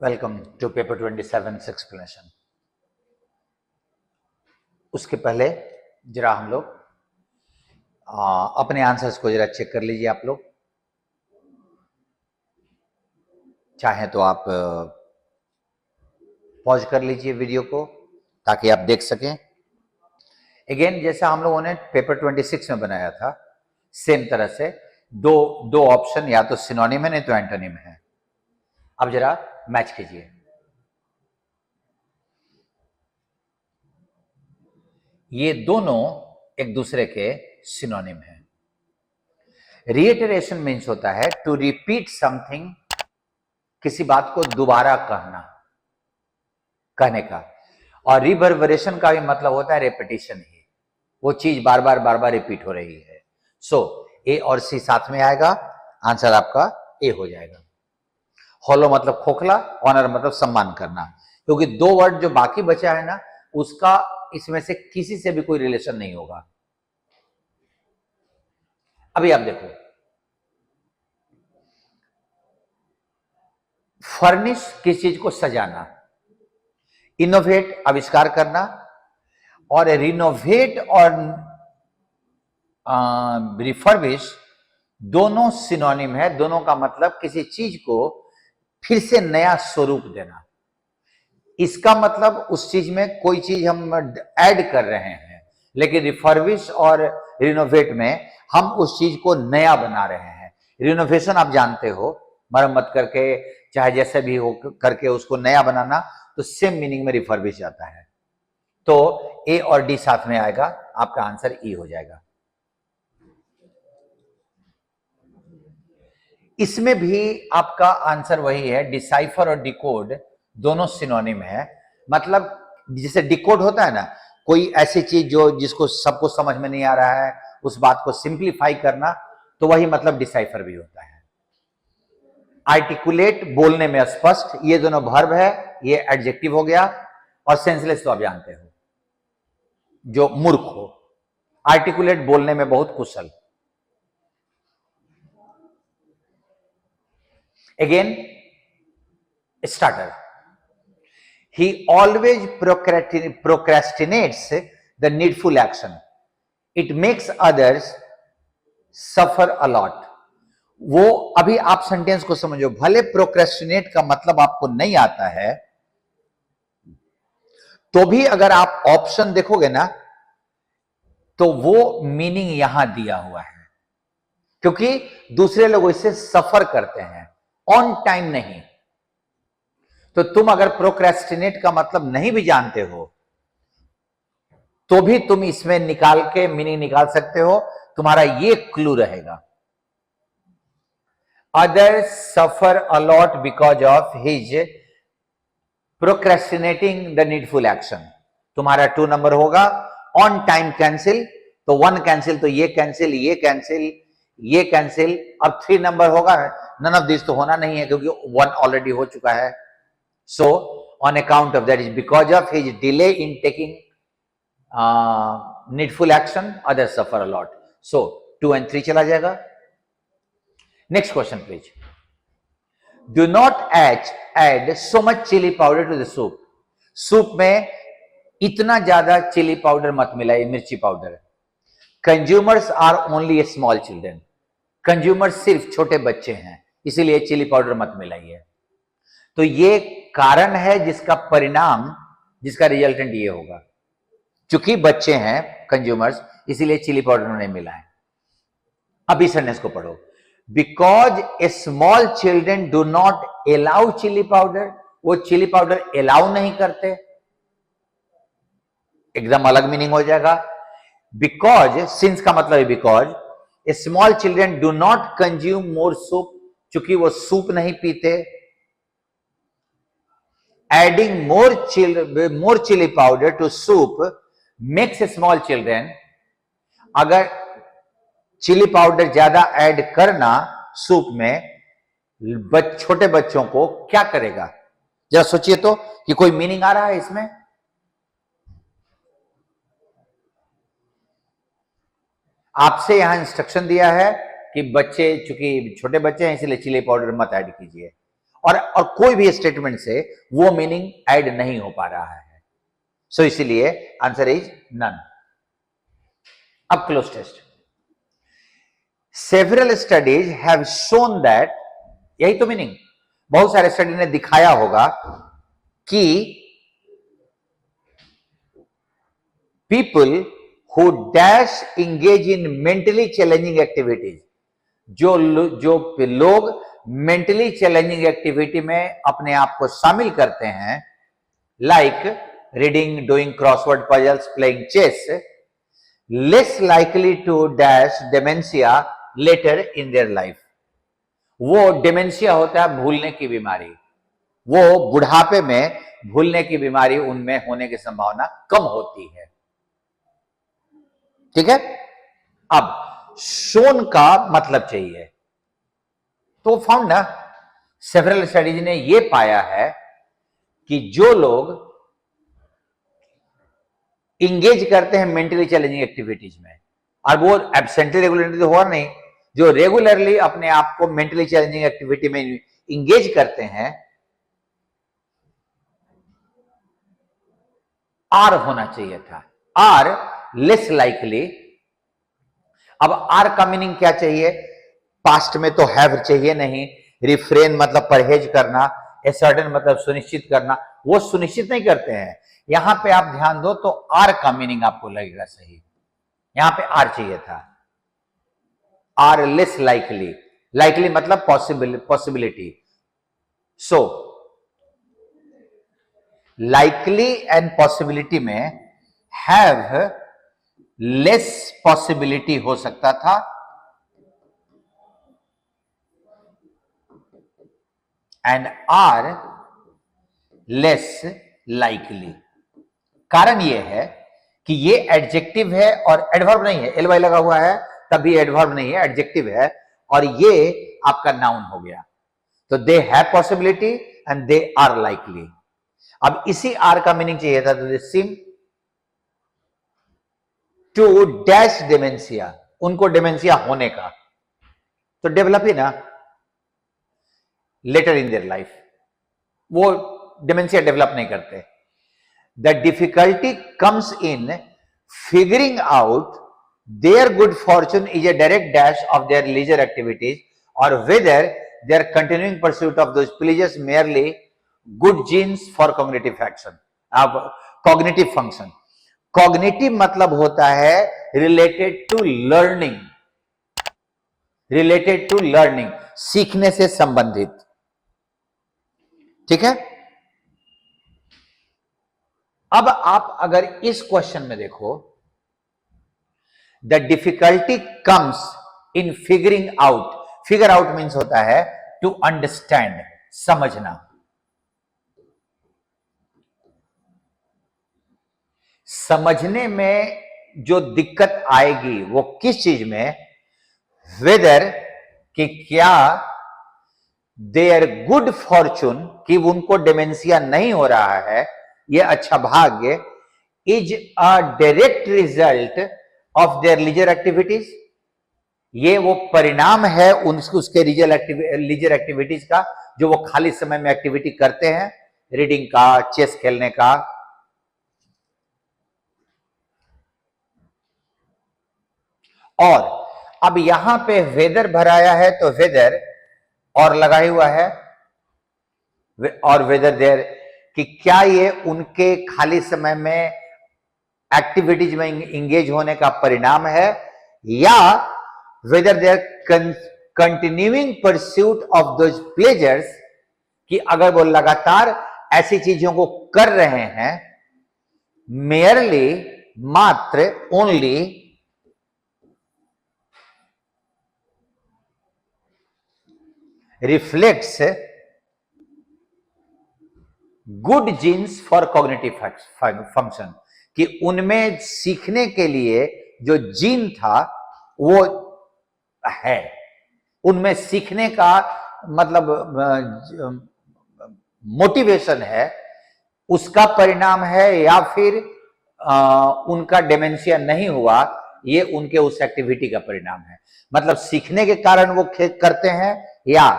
Welcome to paper 27 explanation. उसके पहले जरा हम लोग अपने आंसर्स को जरा चेक कर लीजिए। आप लोग चाहें तो आप पॉज कर लीजिए वीडियो को ताकि आप देख सकें। अगेन जैसा हम लोगों ने पेपर 26 में बनाया था सेम तरह से दो ऑप्शन, या तो सिनोनिम है नहीं तो एंटोनिम है। अब जरा मैच कीजिए। ये दोनों एक दूसरे के सिनोनिम है। रिइटरेशन मीन्स होता है टू रिपीट समथिंग, किसी बात को दोबारा कहने का। और रिवर्बरेशन का भी मतलब होता है रेपिटेशन ही, वो चीज बार बार रिपीट हो रही है। सो ए और सी साथ में आएगा, आंसर आपका ए हो जाएगा। हॉलो मतलब खोखला, ऑनर मतलब सम्मान करना, क्योंकि दो वर्ड जो बाकी बचा है ना, उसका इसमें से किसी से भी कोई रिलेशन नहीं होगा। अभी आप देखो, फर्निश किस चीज को सजाना, इनोवेट आविष्कार करना, और रिनोवेट और रिफर्बिश दोनों सिनोनिम है। दोनों का मतलब किसी चीज को फिर से नया स्वरूप देना। इसका मतलब उस चीज में कोई चीज हम ऐड कर रहे हैं, लेकिन रिफर्बिश और रिनोवेट में हम उस चीज को नया बना रहे हैं। रिनोवेशन आप जानते हो, मरम्मत करके चाहे जैसे भी हो करके उसको नया बनाना, तो सेम मीनिंग में रिफर्बिश आता है। तो ए और डी साथ में आएगा, आपका आंसर ई हो जाएगा। इसमें भी आपका आंसर वही है। डिसाइफर और डिकोड दोनों सिनोनिम है। मतलब जैसे डिकोड होता है ना, कोई ऐसी चीज जो जिसको सबको समझ में नहीं आ रहा है, उस बात को सिंप्लीफाई करना, तो वही मतलब डिसाइफर भी होता है। आर्टिकुलेट बोलने में स्पष्ट, ये दोनों वर्ब है, ये एडजेक्टिव हो गया। और सेंसलेस तो आप जानते हो, जो मूर्ख हो। आर्टिकुलेट बोलने में बहुत कुशल। Again, starter. He always procrastinates the needful action. It makes others suffer a lot. वो अभी आप सेंटेंस को समझो। भले प्रोक्रेस्टिनेट का मतलब आपको नहीं आता है, तो भी अगर आप ऑप्शन देखोगे ना, तो वो मीनिंग यहां दिया हुआ है, क्योंकि दूसरे लोग इससे सफर करते हैं, ऑन टाइम नहीं। तो तुम अगर प्रोक्रेस्टिनेट का मतलब नहीं भी जानते हो, तो भी तुम इसमें निकाल के मीनिंग निकाल सकते हो। तुम्हारा ये क्लू रहेगा। Others suffer a lot because of his procrastinating the needful action. तुम्हारा 2 नंबर होगा। ऑन टाइम कैंसिल, तो 1 कैंसिल, तो ये कैंसिल, ये कैंसिल, ये कैंसिल। अब 3 नंबर होगा। नन ऑफ दिस तो होना नहीं है, क्योंकि 1 ऑलरेडी हो चुका है। So, on account of that is because of his delay in taking needful action, others suffer a lot. So, 2 and 3 चला जाएगा। Next question, please. Do not add so much chili powder to the soup. सूप में इतना ज्यादा chili powder मत मिलाइए, मिर्ची powder. Consumers are only small children. Consumer सिर्फ छोटे बच्चे हैं, इसीलिए चिली पाउडर मत मिलाइए। तो ये कारण है जिसका परिणाम, जिसका रिजल्टेंट ये होगा। चूंकि बच्चे हैं कंज्यूमर्स, इसीलिए चिली पाउडर उन्होंने मिलाए। अब इस सेंटेंस को पढ़ो। Because a small children do not allow chili powder. वो चिली पाउडर अलाउ नहीं करते, एकदम अलग मीनिंग हो जाएगा। बिकॉज, सिंस का मतलब है because a small children do not consume more soup, चूंकि वो सूप नहीं पीते। Adding more chili powder to soup makes small children. अगर चिली पाउडर ज्यादा ऐड करना सूप में छोटे बच्चों को क्या करेगा? जरा सोचिए तो कि कोई मीनिंग आ रहा है इसमें? आपसे यहां इंस्ट्रक्शन दिया है कि बच्चे, चूंकि छोटे बच्चे हैं, इसलिए चिली पाउडर मत ऐड कीजिए। और कोई भी स्टेटमेंट से वो मीनिंग ऐड नहीं हो पा रहा है। सो इसीलिए आंसर इज नन। अब close test. Several studies have shown that, यही तो मीनिंग, बहुत सारे स्टडी ने दिखाया होगा कि people who dash engage in mentally challenging activities, जो लोग मेंटली चैलेंजिंग एक्टिविटी में अपने आप को शामिल करते हैं, like reading, doing crossword puzzles, playing chess, less likely to dash dementia later in their life. वो डेमेंशिया होता है भूलने की बीमारी, वो बुढ़ापे में भूलने की बीमारी उनमें होने की संभावना कम होती है। ठीक है। अब शोन का मतलब चाहिए, तो फाउंड ना, सेवरल स्टडीज ने यह पाया है कि जो लोग इंगेज करते हैं मेंटली चैलेंजिंग एक्टिविटीज में, और वो एब्सेंटली रेगुलरली तो हुआ नहीं, जो रेगुलरली अपने आप को मेंटली चैलेंजिंग एक्टिविटी में इंगेज करते हैं, आर होना चाहिए था, आर लेस लाइकली। अब आर का मीनिंग क्या चाहिए? पास्ट में तो हैव चाहिए नहीं, रिफ्रेन मतलब परहेज करना, ए सर्टेन मतलब सुनिश्चित करना, वो सुनिश्चित नहीं करते हैं। यहां पे आप ध्यान दो तो आर का मीनिंग आपको लगेगा सही, यहां पे आर चाहिए था, आर लेस लाइकली, लाइकली मतलब possibility. So likely and possibility में हैव लेस पॉसिबिलिटी हो सकता था, एंड आर लेस लाइकली। कारण यह है कि ये एडजेक्टिव है और एडवर्ब नहीं है, एल वाई लगा हुआ है तब भी एडवर्ब नहीं है, एडजेक्टिव है, और ये आपका नाउन हो गया। तो they have possibility and they are likely. अब इसी आर का मीनिंग चाहिए था, तो they seem to dash dementia, उनको डेमेंशिया होने का, तो डेवलप ही ना लेटर इन देयर लाइफ, वो डेमेंशिया डेवलप नहीं करते। The difficulty comes in figuring out their good fortune is a direct dash of their leisure activities, और whether their continuing pursuit of those pleasures merely good genes for cognitive action. अब cognitive function, cognitive मतलब होता है related to learning, related to learning, सीखने से संबंधित। ठीक है। अब आप अगर इस क्वेश्चन में देखो, the difficulty comes in figuring out, figure out means होता है टू अंडरस्टैंड, समझना। समझने में जो दिक्कत आएगी वो किस चीज में? वेदर कि क्या देयर गुड फॉर्चून, कि उनको डेमेंशिया नहीं हो रहा है, ये अच्छा भाग्य, is a direct result of their leisure activities, ये वो परिणाम है उसके लीजर एक्टिविटीज का, जो वो खाली समय में एक्टिविटी करते हैं, रीडिंग का, चेस खेलने का। और अब यहां पे वेदर भराया है तो वेदर और लगा हुआ है, और वेदर देयर कि क्या ये उनके खाली समय में एक्टिविटीज में इंगेज होने का परिणाम है, या whether their continuing pursuit of those pleasures, कि अगर वो लगातार ऐसी चीजों को कर रहे हैं, मेयरली मात्र, only reflects good genes for cognitive function, कि उनमें सीखने के लिए जो जीन था वो है, उनमें सीखने का मतलब मोटिवेशन है, उसका परिणाम है, या फिर उनका डेमेंशिया नहीं हुआ, ये उनके उस एक्टिविटी का परिणाम है। मतलब सीखने के कारण वो करते हैं, या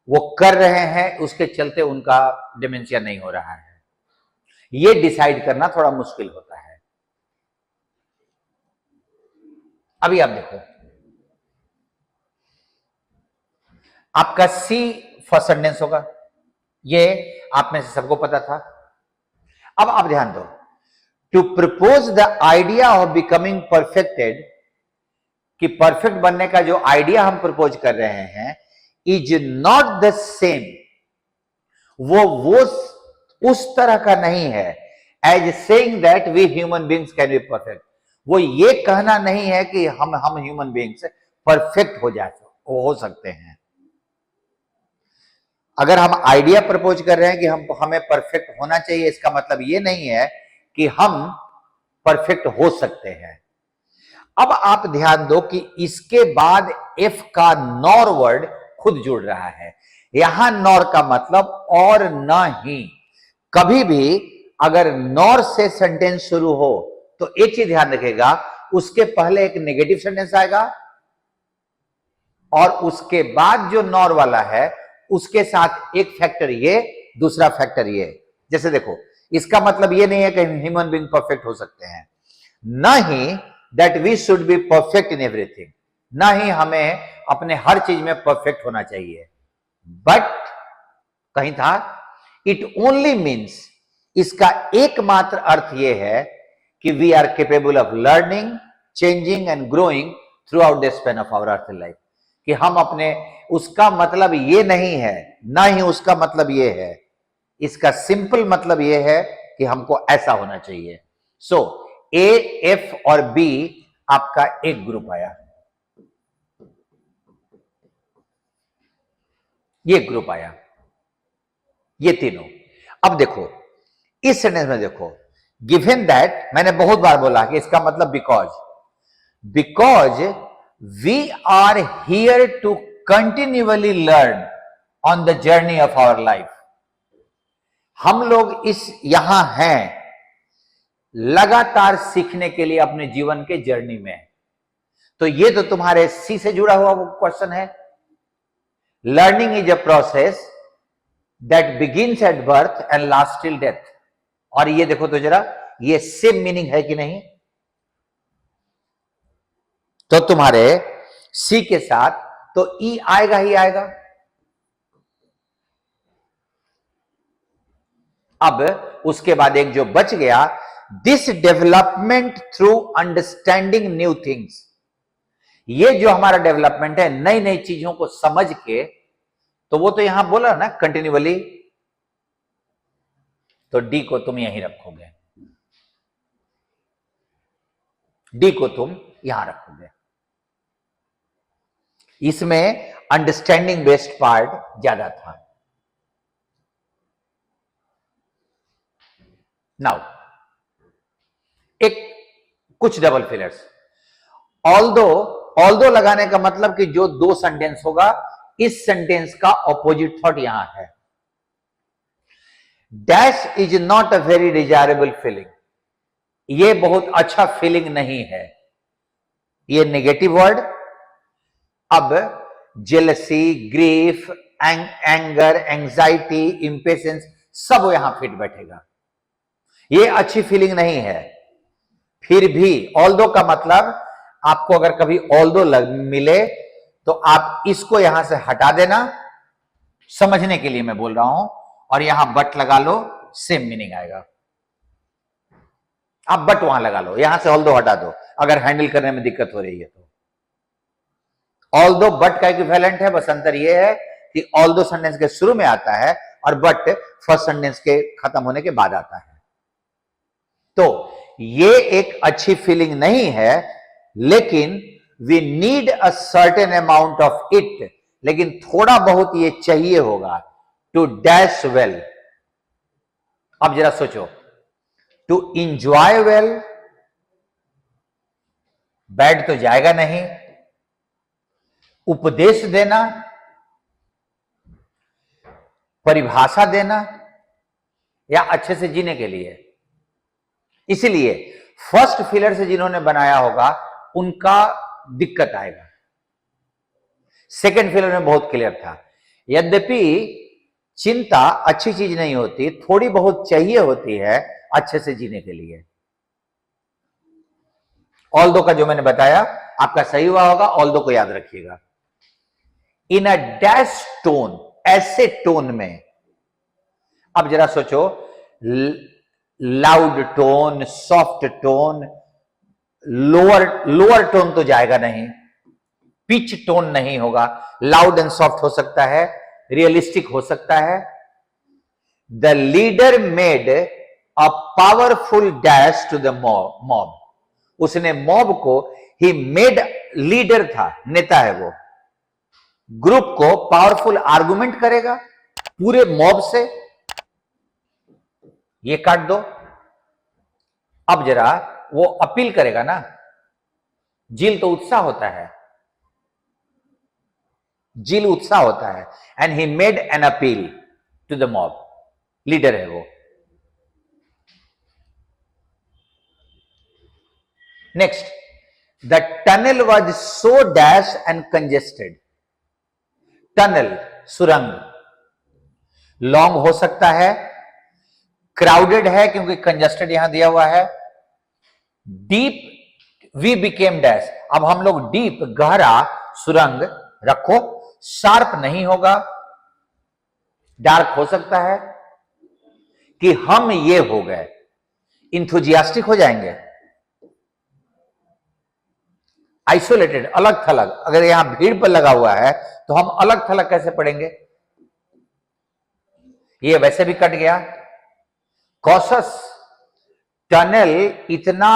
वो कर रहे हैं, उसके चलते उनका डिमेंशिया नहीं हो रहा है। ये डिसाइड करना थोड़ा मुश्किल होता है। अभी आप देखो, आपका सी फर्स्ट सेंटेंस होगा, ये आप में से सबको पता था। अब आप ध्यान दो, to propose the idea of becoming perfected, कि परफेक्ट बनने का जो आइडिया हम प्रपोज कर रहे हैं, इज नॉट द सेम, वो उस तरह का नहीं है, as saying that we human beings can be perfect. वो ये कहना नहीं है कि हम ह्यूमन बींग्स परफेक्ट हो सकते हैं। अगर हम आइडिया प्रपोज कर रहे हैं कि हमें परफेक्ट होना चाहिए, इसका मतलब ये नहीं है कि हम परफेक्ट हो सकते हैं। अब आप ध्यान दो कि इसके बाद एफ का नॉर वर्ड खुद जुड़ रहा है। यहां नॉर का मतलब और न ही। कभी भी अगर नॉर से सेंटेंस शुरू हो तो एक चीज ध्यान रखेगा, उसके पहले एक नेगेटिव सेंटेंस आएगा और उसके बाद जो नॉर वाला है उसके साथ एक फैक्टर ये, दूसरा फैक्टर ये। जैसे देखो, इसका मतलब ये नहीं है कि ह्यूमन बीइंग परफेक्ट हो सकते हैं, ना ही that we should be perfect in everything, ना ही हमें अपने हर चीज में परफेक्ट होना चाहिए। बट कहीं था, इट ओनली मीन्स, इसका एकमात्र अर्थ यह है कि we are capable of learning, changing and growing throughout the span of our earth life. कि हम अपने, उसका मतलब ये नहीं है, ना ही उसका मतलब ये है, इसका सिंपल मतलब ये है कि हमको ऐसा होना चाहिए। सो ए, एफ और बी आपका एक ग्रुप आया, ये ग्रुप आया, ये तीनों। अब देखो इस सेंटेंस में देखो, गिवन दैट, मैंने बहुत बार बोला कि इसका मतलब because we are here to continually learn on the journey of our life. हम लोग यहां हैं लगातार सीखने के लिए अपने जीवन के जर्नी में। तो ये तो तुम्हारे सी से जुड़ा हुआ वो क्वेश्चन है। Learning is a process that begins at birth and last till death. और ये देखो तो जरा, ये सेम मीनिंग है कि नहीं? तो तुम्हारे सी के साथ तो ई आएगा ही आएगा। अब उसके बाद एक जो बच गया, this development through understanding new things. ये जो हमारा डेवलपमेंट है नई नई चीजों को समझ के, तो वो तो यहां बोला ना कंटिन्यूअली, तो डी को तुम यहीं रखोगे, डी को तुम यहां रखोगे। इसमें अंडरस्टैंडिंग बेस्ड पार्ट ज्यादा था। नाउ एक कुछ डबल फिलर्स, ऑल्दो लगाने का मतलब कि जो दो सेंटेंस होगा, इस सेंटेंस का ऑपोजिट थॉट यहां है। Dash is not a very desirable feeling, ये बहुत अच्छा फीलिंग नहीं है, ये नेगेटिव वर्ड। अब jealousy, grief, anger, anxiety, impatience सब यहां फिट बैठेगा। ये अच्छी फीलिंग नहीं है। फिर भी ऑल्दो का मतलब, आपको अगर कभी ऑल्दो मिले तो आप इसको यहां से हटा देना, समझने के लिए मैं बोल रहा हूं, और यहां बट लगा लो, सेम मीनिंग आएगा। आप बट वहां लगा लो, यहां से ऑल्दो हटा दो अगर हैंडल करने में दिक्कत हो रही है तो। ऑल्दो बट का इक्विवेलेंट है, बस अंतर यह है कि ऑल्दो सेंटेंस के शुरू में आता है और बट फर्स्ट सेंटेंस के खत्म होने के बाद आता है। तो ये एक अच्छी फीलिंग नहीं है, लेकिन we need a certain amount of it, लेकिन थोड़ा बहुत ये चाहिए होगा टू डैश वेल। अब जरा सोचो, टू इंजॉय वेल, बैठ तो जाएगा नहीं। उपदेश देना, परिभाषा देना, या अच्छे से जीने के लिए। इसीलिए फर्स्ट फिलर से जिन्होंने बनाया होगा उनका दिक्कत आएगा। सेकंड फिलर में बहुत क्लियर था। यद्यपि चिंता अच्छी चीज नहीं होती, थोड़ी बहुत चाहिए होती है अच्छे से जीने के लिए। ऑल दो का जो मैंने बताया आपका सही हुआ होगा, ऑल दो को याद रखिएगा। इन अ डैश टोन, ऐसे टोन में, अब जरा सोचो, loud tone, soft tone, lower tone तो जाएगा नहीं, पिच टोन नहीं होगा, लाउड एंड सॉफ्ट हो सकता है, रियलिस्टिक हो सकता है। The leader made a powerful dash to the mob, उसने मॉब को, ही मेड, लीडर था, नेता है वो, ग्रुप को पावरफुल आर्गुमेंट करेगा पूरे मॉब से, ये काट दो। अब जरा वो अपील करेगा ना, जील तो उत्साह होता है, जील उत्साह होता है, and he made an appeal to the mob, leader है वो। Next, the tunnel was so dash and congested, tunnel सुरंग, लॉन्ग हो सकता है, क्राउडेड है क्योंकि कंजेस्टेड यहां दिया हुआ है, डीप वी बिकेम डैश, अब हम लोग डीप गहरा सुरंग रखो, शार्प नहीं होगा, डार्क हो सकता है, कि हम ये हो गए, इंथुजियास्टिक हो जाएंगे, आइसोलेटेड, अलग थलग, अगर यहां भीड़ पर लगा हुआ है तो हम अलग थलग कैसे पढ़ेंगे, ये वैसे भी कट गया। कॉशस, टनल इतना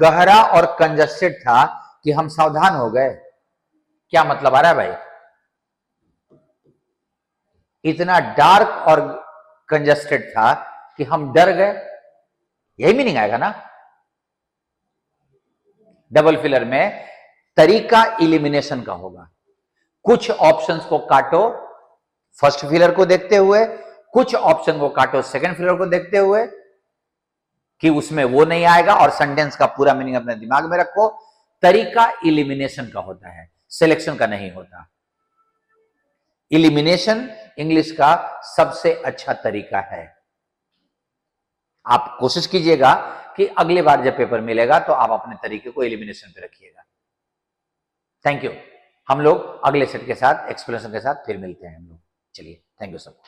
गहरा और कंजस्टेड था कि हम सावधान हो गए, क्या मतलब आ रहा है भाई, इतना डार्क और कंजस्टेड था कि हम डर गए, यही मीनिंग आएगा ना। डबल फिलर में तरीका इलिमिनेशन का होगा, कुछ ऑप्शंस को काटो फर्स्ट फिलर को देखते हुए, कुछ ऑप्शन को काटो सेकंड फिलर को देखते हुए कि उसमें वो नहीं आएगा, और सेंटेंस का पूरा मीनिंग अपने दिमाग में रखो। तरीका इलिमिनेशन का होता है, सिलेक्शन का नहीं होता। इलिमिनेशन इंग्लिश का सबसे अच्छा तरीका है। आप कोशिश कीजिएगा कि अगली बार जब पेपर मिलेगा तो आप अपने तरीके को एलिमिनेशन पे रखिएगा। Thank you. हम लोग अगले सेट के साथ, एक्सप्लेनेशन के साथ फिर मिलते हैं हम लोग। चलिए, थैंक यू सब।